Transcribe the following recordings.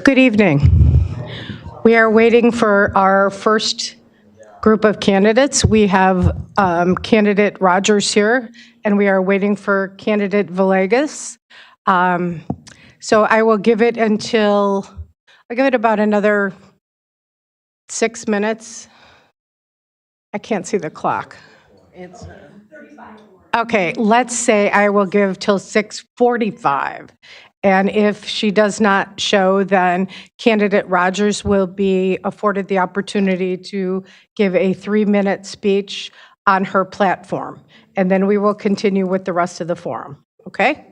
Good evening. We are waiting for our first group of candidates. We have candidate Rogers here, and we are waiting for candidate Villegas. So I'll give it about another 6 minutes. I can't see the clock. Okay, let's say I will give till 6:45. And if she does not show, then candidate Rogers will be afforded the opportunity to give a 3-minute speech on her platform. And then we will continue with the rest of the forum, okay?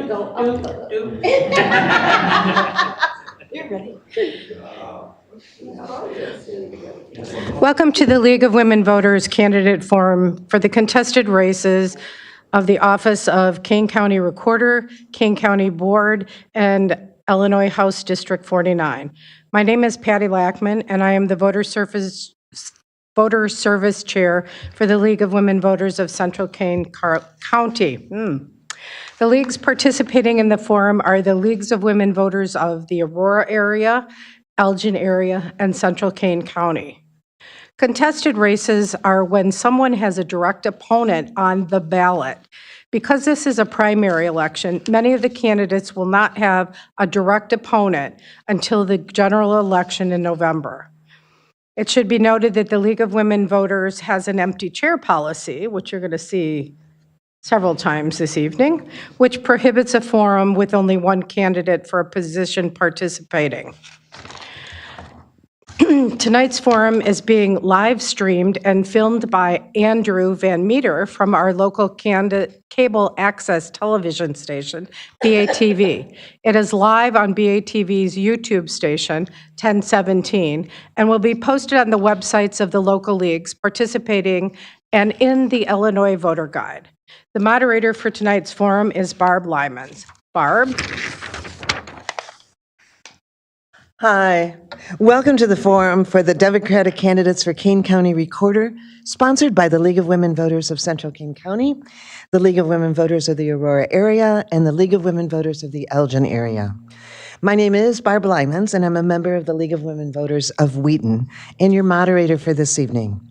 You're ready. Welcome to the League of Women Voters Candidate Forum for the contested races of the office of Kane County Recorder, Kane County Board, and Illinois House District 49. My name is Patty Lackman, and I am the Voter Service Chair for the League of Women Voters of Central Kane County. The leagues participating in the forum are the Leagues of Women Voters of the Aurora area, Elgin area, and Central Kane County. Contested races are when someone has a direct opponent on the ballot. Because this is a primary election, many of the candidates will not have a direct opponent until the general election in November. It should be noted that the League of Women Voters has an empty chair policy, which you're going to see several times this evening, which prohibits a forum with only one candidate for a position participating. Tonight's forum is being live streamed and filmed by Andrew Van Meter from our local cable access television station, BATV. It is live on BATV's YouTube station, 1017, and will be posted on the websites of the local leagues participating and in the Illinois Voter Guide. The moderator for tonight's forum is Barb Lyman. Barb? Hi, welcome to the forum for the Democratic candidates for Kane County Recorder, sponsored by the League of Women Voters of Central Kane County, the League of Women Voters of the Aurora area, and the League of Women Voters of the Elgin area. My name is Barb Lymans, and I'm a member of the League of Women Voters of Wheaton, and your moderator for this evening.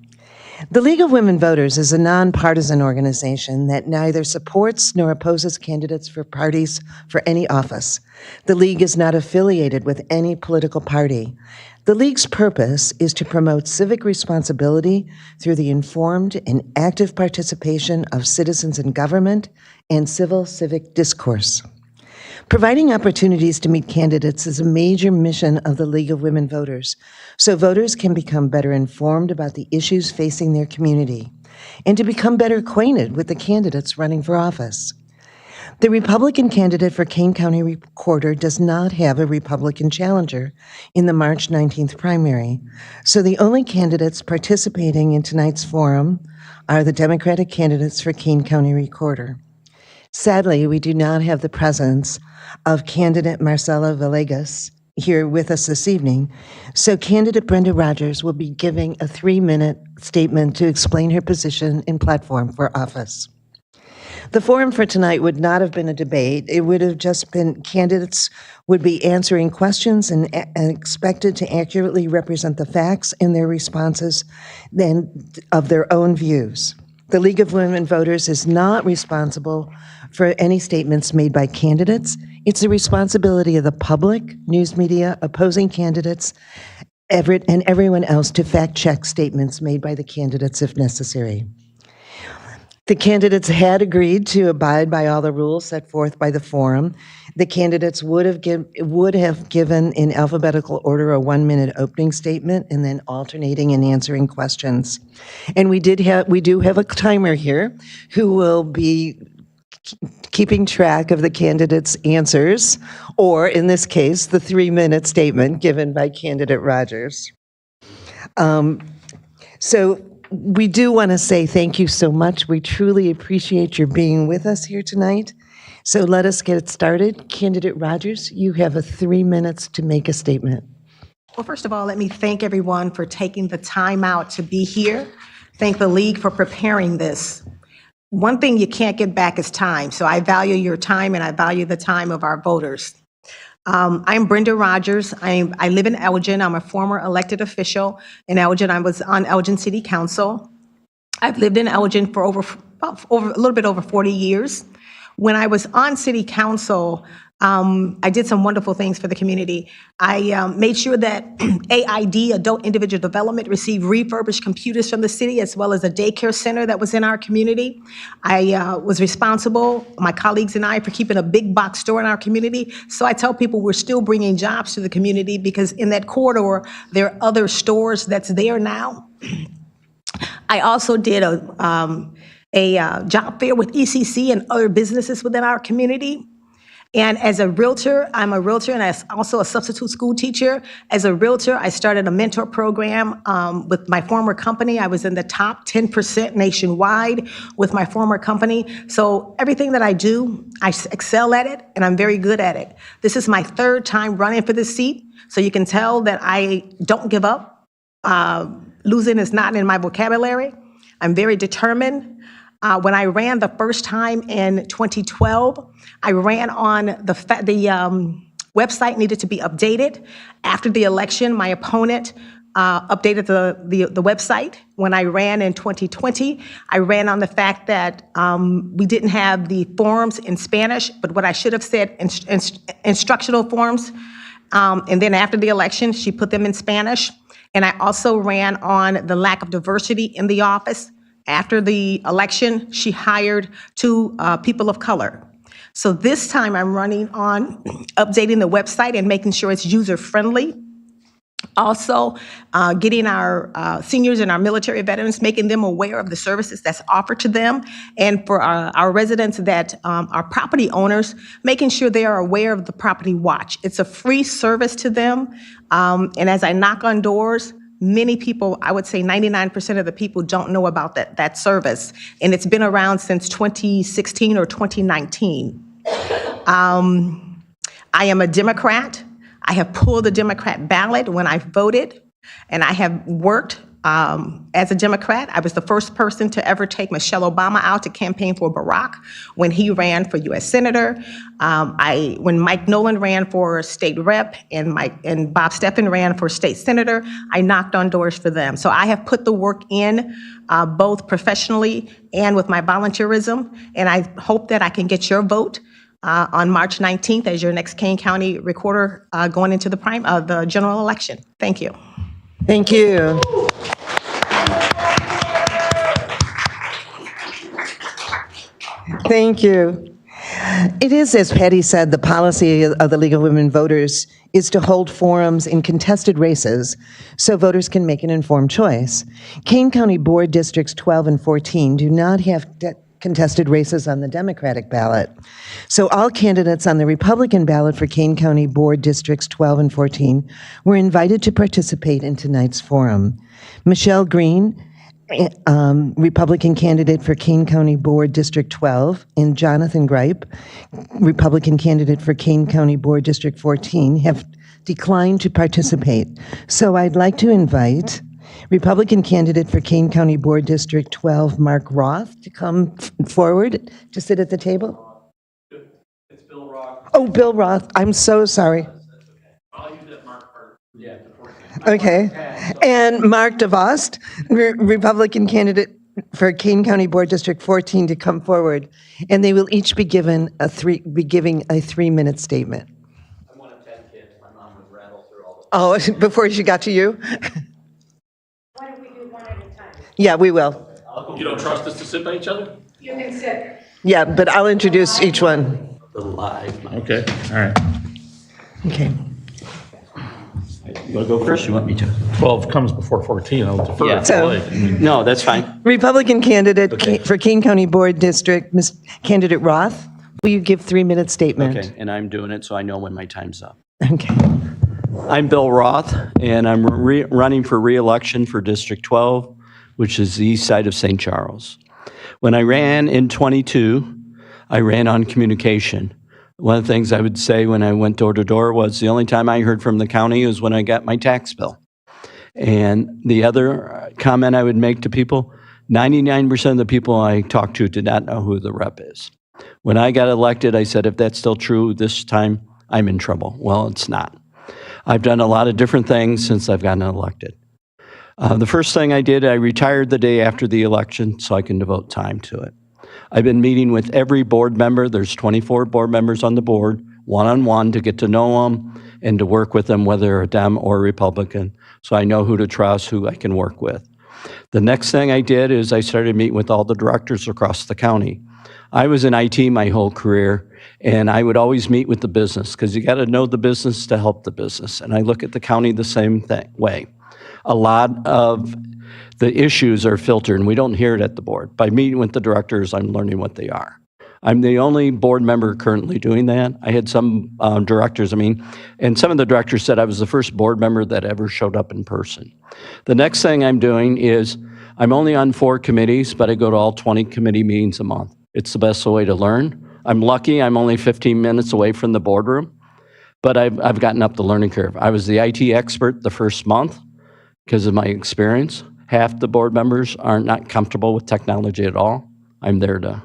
The League of Women Voters is a nonpartisan organization that neither supports nor opposes candidates for parties for any office. The League is not affiliated with any political party. The League's purpose is to promote civic responsibility through the informed and active participation of citizens in government and civil civic discourse. Providing opportunities to meet candidates is a major mission of the League of Women Voters, so voters can become better informed about the issues facing their community and to become better acquainted with the candidates running for office. The Republican candidate for Kane County Recorder does not have a Republican challenger in the March 19th primary, so the only candidates participating in tonight's forum are the Democratic candidates for Kane County Recorder. Sadly, we do not have the presence of candidate Marcela Villegas here with us this evening, so candidate Brenda Rogers will be giving a 3-minute statement to explain her position and platform for office. The forum for tonight would not have been a debate. It would have just been candidates would be answering questions and expected to accurately represent the facts in their responses of their own views. The League of Women Voters is not responsible for any statements made by candidates. It's the responsibility of the public, news media, opposing candidates, and everyone else to fact-check statements made by the candidates if necessary. The candidates had agreed to abide by all the rules set forth by the forum. The candidates would have given in alphabetical order a 1-minute opening statement and then alternating and answering questions. And we do have a timer here who will be keeping track of the candidates' answers, or in this case, the 3-minute statement given by candidate Rogers. So we do want to say thank you so much. We truly appreciate your being with us here tonight. So let us get started. Candidate Rogers, you have 3 minutes to make a statement. Well, first of all, let me thank everyone for taking the time out to be here. Thank the League for preparing this. One thing you can't get back is time, so I value your time and I value the time of our voters. I'm Brenda Rogers. I live in Elgin. I'm a former elected official in Elgin. I was on Elgin City Council. I've lived in Elgin for over a little bit over 40 years. When I was on City Council, I did some wonderful things for the community. I made sure that AID, Adult Individual Development, received refurbished computers from the city, as well as a daycare center that was in our community. I was responsible, my colleagues and I, for keeping a big box store in our community. So I tell people we're still bringing jobs to the community because in that corridor, there are other stores that's there now. I also did a job fair with ECC and other businesses within our community. And as a realtor, I'm a realtor and as also a substitute school teacher. As a realtor, I started a mentor program with my former company. I was in the top 10% nationwide with my former company. So everything that I do, I excel at it and I'm very good at it. This is my third time running for this seat, so you can tell that I don't give up. Losing is not in my vocabulary. I'm very determined. When I ran the first time in 2012, I ran on the website needed to be updated. After the election, my opponent updated the website. When I ran in 2020, I ran on the fact that we didn't have the forms in Spanish, but what I should have said, instructional forms. And then after the election, she put them in Spanish. And I also ran on the lack of diversity in the office. After the election, she hired 2 people of color. So this time I'm running on updating the website and making sure it's user-friendly. Also, getting our seniors and our military veterans, making them aware of the services that's offered to them. And for our residents that are property owners, making sure they are aware of the Property Watch. It's a free service to them. And as I knock on doors, many people, I would say 99% of the people don't know about that service. And it's been around since 2016 or 2019. I am a Democrat. I have pulled the Democrat ballot when I voted, and I have worked as a Democrat. I was the first person to ever take Michelle Obama out to campaign for Barack when he ran for U.S. Senator. When Mike Nolan ran for state rep and Bob Steffen ran for state senator, I knocked on doors for them. So I have put the work in both professionally and with my volunteerism, and I hope that I can get your vote on March 19th as your next Kane County recorder going into the general election. Thank you. Thank you. Thank you. It is, as Patty said, the policy of the League of Women Voters is to hold forums in contested races so voters can make an informed choice. Kane County Board Districts 12 and 14 do not have contested races on the Democratic ballot. So all candidates on the Republican ballot for Kane County Board Districts 12 and 14 were invited to participate in tonight's forum. Michelle Green, Republican candidate for Kane County Board District 12, and Jonathan Gripe, Republican candidate for Kane County Board District 14, have declined to participate. So I'd like to invite Republican candidate for Kane County Board District 12, Mark Roth, to come forward to sit at the table. It's Bill Roth. Oh, Bill Roth. I'm so sorry. I'll use that Mark part. Yeah. Okay. And Mark DeVost, Republican candidate for Kane County Board District 14, to come forward. And they will each be giving a 3-minute statement. I'm one of 10 kids. My mom would rattle through all the. Oh, before she got to you? Why don't we do one at a time? Yeah, we will. You don't trust us to sit by each other? You can sit. Yeah, but I'll introduce each one. The live. Okay, all right. Okay. You want to go first? You want me to? 12 comes before 14, I'll defer. Yeah. So- No, that's fine. Republican candidate Okay. for Kane County Board District, Ms. Candidate Roth, will you give 3-minute statement? Okay, and I'm doing it so I know when my time's up. Okay. I'm Bill Roth, and I'm running for re-election for District 12, which is the east side of St. Charles. When I ran in '22, I ran on communication. One of the things I would say when I went door to door was the only time I heard from the county was when I got my tax bill. And the other comment I would make to people, 99% of the people I talked to did not know who the rep is. When I got elected, I said, if that's still true this time, I'm in trouble. Well, it's not. I've done a lot of different things since I've gotten elected. The first thing I did, I retired the day after the election so I can devote time to it. I've been meeting with every board member. There's 24 board members on the board, one-on-one, to get to know them and to work with them, whether a Dem or a Republican, so I know who to trust, who I can work with. The next thing I did is I started meeting with all the directors across the county. I was in IT my whole career, and I would always meet with the business because you got to know the business to help the business. And I look at the county the same way. A lot of the issues are filtered, and we don't hear it at the board. By meeting with the directors, I'm learning what they are. I'm the only board member currently doing that. I had some directors, and some of the directors said I was the first board member that ever showed up in person. The next thing I'm doing is I'm only on 4 committees, but I go to all 20 committee meetings a month. It's the best way to learn. I'm lucky I'm only 15 minutes away from the boardroom, but I've gotten up the learning curve. I was the IT expert the first month because of my experience. Half the board members are not comfortable with technology at all. I'm there to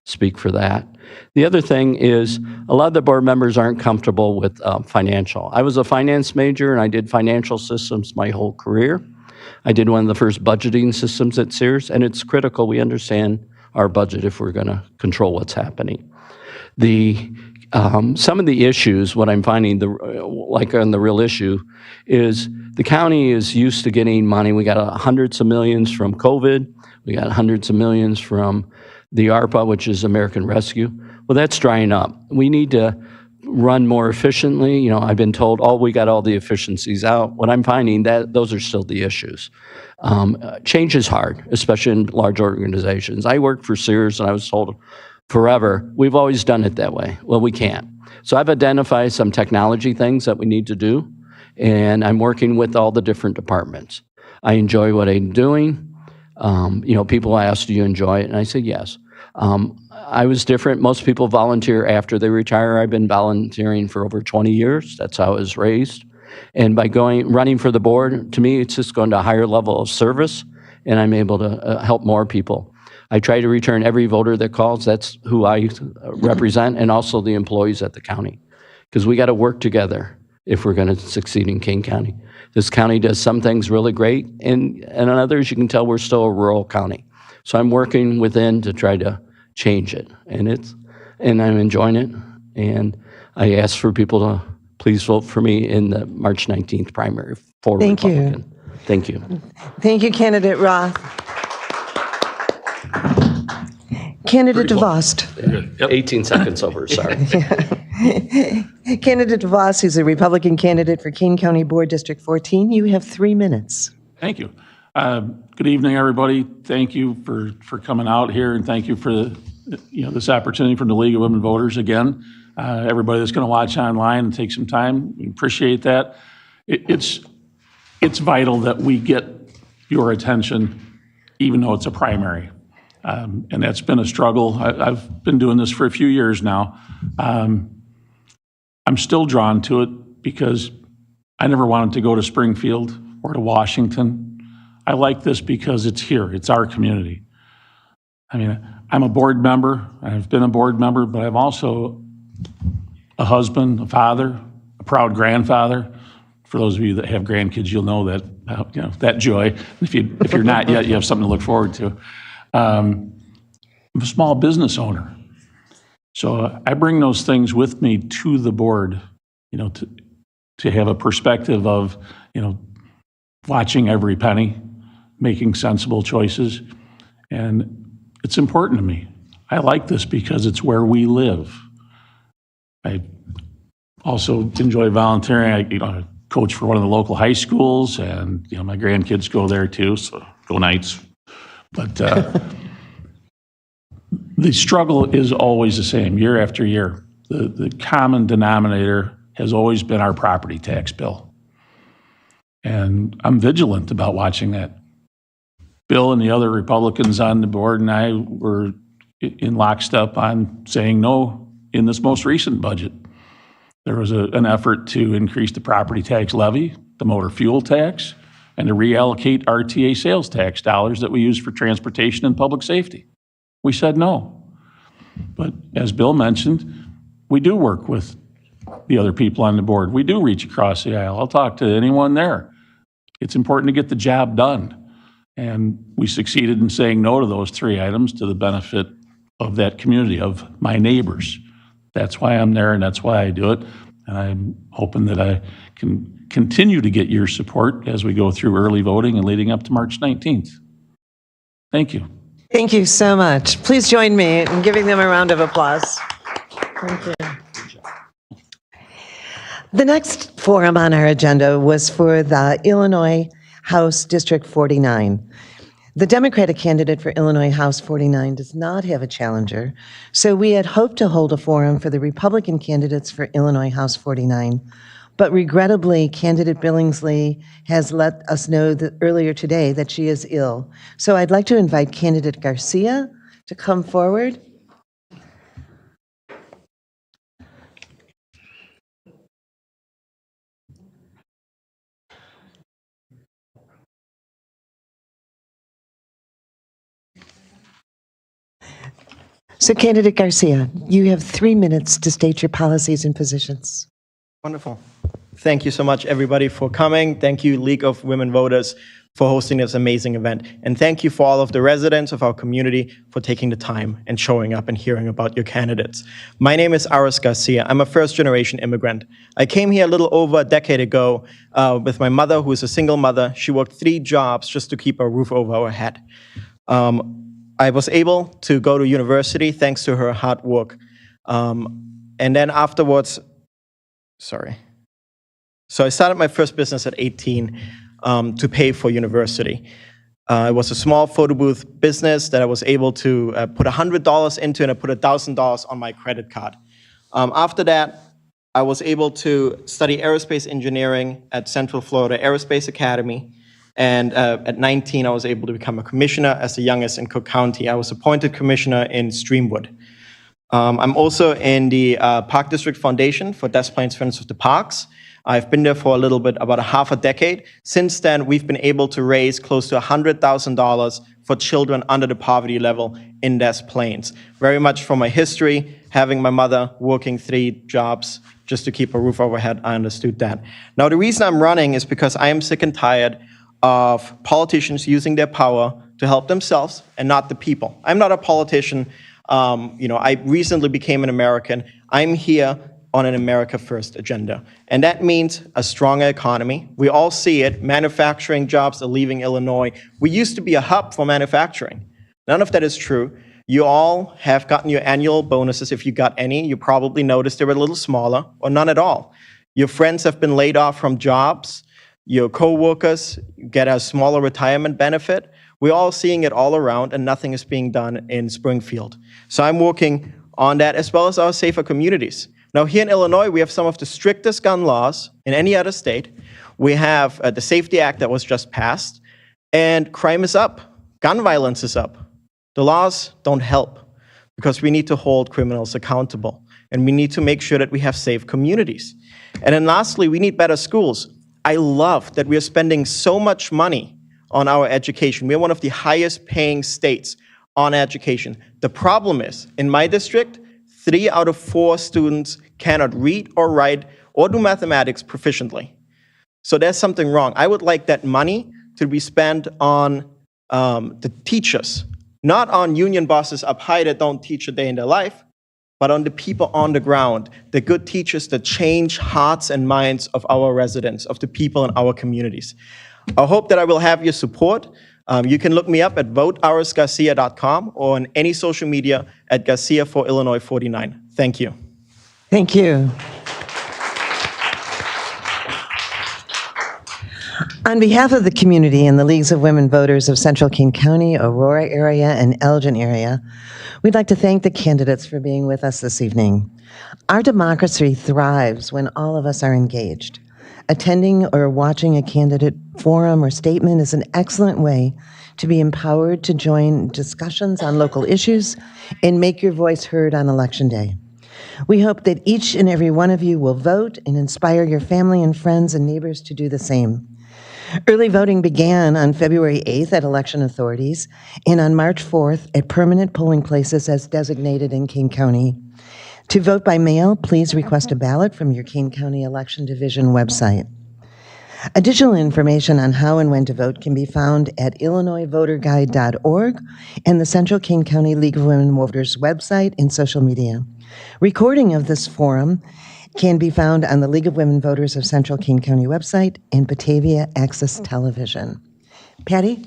speak for that. The other thing is a lot of the board members aren't comfortable with financial. I was a finance major and I did financial systems my whole career. I did one of the first budgeting systems at Sears, and it's critical we understand our budget if we're going to control what's happening. Some of the issues, what I'm finding, like on the real issue, is the county is used to getting money. We got hundreds of millions from COVID. We got hundreds of millions from the ARPA, which is American Rescue. Well, that's drying up. We need to run more efficiently. You know, I've been told, oh, we got all the efficiencies out. What I'm finding, that those are still the issues. Change is hard, especially in large organizations. I worked for Sears, and I was told forever, we've always done it that way. Well, we can't. So I've identified some technology things that we need to do, and I'm working with all the different departments. I enjoy what I'm doing. People ask, do you enjoy it? And I say, yes. I was different. Most people volunteer after they retire. I've been volunteering for over 20 years. That's how I was raised. And by running for the board, to me, it's just going to a higher level of service, and I'm able to help more people. I try to return every voter that calls. That's who I represent, and also the employees at the county, because we got to work together if we're going to succeed in Kane County. This county does some things really great, and on others you can tell we're still a rural county. So I'm working within to try to change it, and I'm enjoying it. And I ask for people to please vote for me in the March 19th primary for Thank Republican. you. Thank you. Thank you, Candidate Roth. Candidate DeVos. 18 seconds over, sorry. Candidate DeVos, who's a Republican candidate for Kane County Board District 14. You have 3 minutes. Thank you. Good evening, everybody. Thank you for coming out here, and thank you for this opportunity from the League of Women Voters again. Everybody that's going to watch online and take some time, we appreciate that. It's vital that we get your attention, even though it's a primary. And that's been a struggle. I've been doing this for a few years now. I'm still drawn to it because I never wanted to go to Springfield or to Washington. I like this because it's here. It's our community. I mean, I'm a board member. I've been a board member, but I'm also a husband, a father, a proud grandfather. For those of you that have grandkids, you'll know that that joy. If you're not yet, you have something to look forward to. I'm a small business owner. So I bring those things with me to the board, to have a perspective of, watching every penny, making sensible choices. And it's important to me. I like this because it's where we live. I also enjoy volunteering. I coach for one of the local high schools, and my grandkids go there too, so go Knights. But the struggle is always the same, year after year. The common denominator has always been our property tax bill. And I'm vigilant about watching that. Bill and the other Republicans on the board and I were in lockstep on saying no in this most recent budget. There was an effort to increase the property tax levy, the motor fuel tax, and to reallocate RTA sales tax dollars that we use for transportation and public safety. We said no. But as Bill mentioned, we do work with the other people on the board. We do reach across the aisle. I'll talk to anyone there. It's important to get the job done. And we succeeded in saying no to those 3 items to the benefit of that community, of my neighbors. That's why I'm there, and that's why I do it. And I'm hoping that I can continue to get your support as we go through early voting and leading up to March 19th. Thank you. Thank you so much. Please join me in giving them a round of applause. Thank you. The next forum on our agenda was for the Illinois House District 49. The Democratic candidate for Illinois House 49 does not have a challenger, so we had hoped to hold a forum for the Republican candidates for Illinois House 49. But regrettably, candidate Billingsley has let us know that earlier today that she is ill. So I'd like to invite candidate Garcia to come forward. So candidate Garcia, you have 3 minutes to state your policies and positions. Wonderful. Thank you so much, everybody, for coming. Thank you, League of Women Voters, for hosting this amazing event. And thank you for all of the residents of our community for taking the time and showing up and hearing about your candidates. My name is Aris Garcia. I'm a first-generation immigrant. I came here a little over a decade ago with my mother, who is a single mother. She worked 3 jobs just to keep a roof over our head. I was able to go to university thanks to her hard work. And then afterwards, so I started my first business at 18 to pay for university. It was a small photo booth business that I was able to put $100 into, and I put $1,000 on my credit card. After that, I was able to study aerospace engineering at Central Florida Aerospace Academy. And at 19, I was able to become a commissioner as the youngest in Cook County. I was appointed commissioner in Streamwood. I'm also in the Park District Foundation for Des Plaines Friends of the Parks. I've been there for a little bit, about a half a decade. Since then, we've been able to raise close to $100,000 for children under the poverty level in Des Plaines. Very much from my history, having my mother working 3 jobs just to keep a roof over her head, I understood that. Now, the reason I'm running is because I am sick and tired of politicians using their power to help themselves and not the people. I'm not a politician. I recently became an American. I'm here on an America First agenda. And that means a stronger economy. We all see it. Manufacturing jobs are leaving Illinois. We used to be a hub for manufacturing. None of that is true. You all have gotten your annual bonuses. If you got any, you probably noticed they were a little smaller or none at all. Your friends have been laid off from jobs. Your coworkers get a smaller retirement benefit. We're all seeing it all around, and nothing is being done in Springfield. So I'm working on that, as well as our safer communities. Now, here in Illinois, we have some of the strictest gun laws in any other state. We have the Safety Act that was just passed, and crime is up. Gun violence is up. The laws don't help, because we need to hold criminals accountable, and we need to make sure that we have safe communities. And then lastly, we need better schools. I love that we are spending so much money on our education. We are one of the highest paying states on education. The problem is, in my district, 3 out of 4 students cannot read or write or do mathematics proficiently. So there's something wrong. I would like that money to be spent on the teachers, not on union bosses up high that don't teach a day in their life, but on the people on the ground, the good teachers that change hearts and minds of our residents, of the people in our communities. I hope that I will have your support. You can look me up at votearisgarcia.com or on any social media at Garcia for Illinois 49. Thank you. Thank you. On behalf of the community and the Leagues of Women Voters of Central King County, Aurora area, and Elgin area, we'd like to thank the candidates for being with us this evening. Our democracy thrives when all of us are engaged. Attending or watching a candidate forum or statement is an excellent way to be empowered to join discussions on local issues and make your voice heard on Election Day. We hope that each and every one of you will vote and inspire your family and friends and neighbors to do the same. Early voting began on February 8th at election authorities and on March 4th at permanent polling places as designated in Kane County. To vote by mail, please request a ballot from your Kane County Election Division website. Additional information on how and when to vote can be found at illinoisvoterguide.org and the Central King County League of Women Voters website and social media. Recording of this forum can be found on the League of Women Voters of Central King County website and Batavia Access Television. Patty?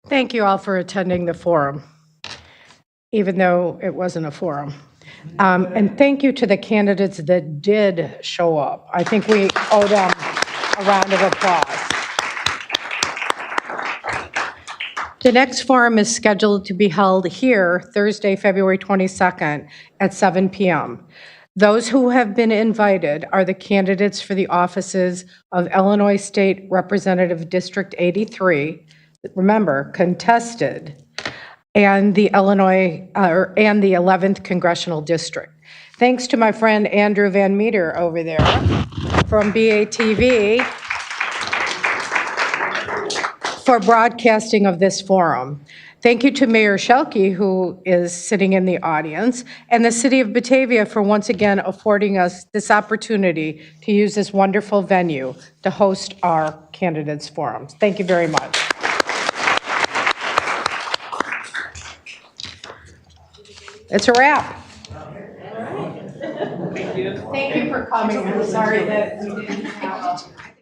Thank you all for attending the forum, even though it wasn't a forum. And thank you to the candidates that did show up. I think we owe them a round of applause. The next forum is scheduled to be held here Thursday, February 22nd at 7 p.m. Those who have been invited are the candidates for the offices of Illinois State Representative District 83, remember, contested, and the and the 11th Congressional District. Thanks to my friend Andrew Van Meter over there from BATV for broadcasting of this forum. Thank you to Mayor Schelke, who is sitting in the audience, and the City of Batavia for once again affording us this opportunity to use this wonderful venue to host our candidates forums. Thank you very much. It's a wrap. Thank you for coming. I'm sorry that we didn't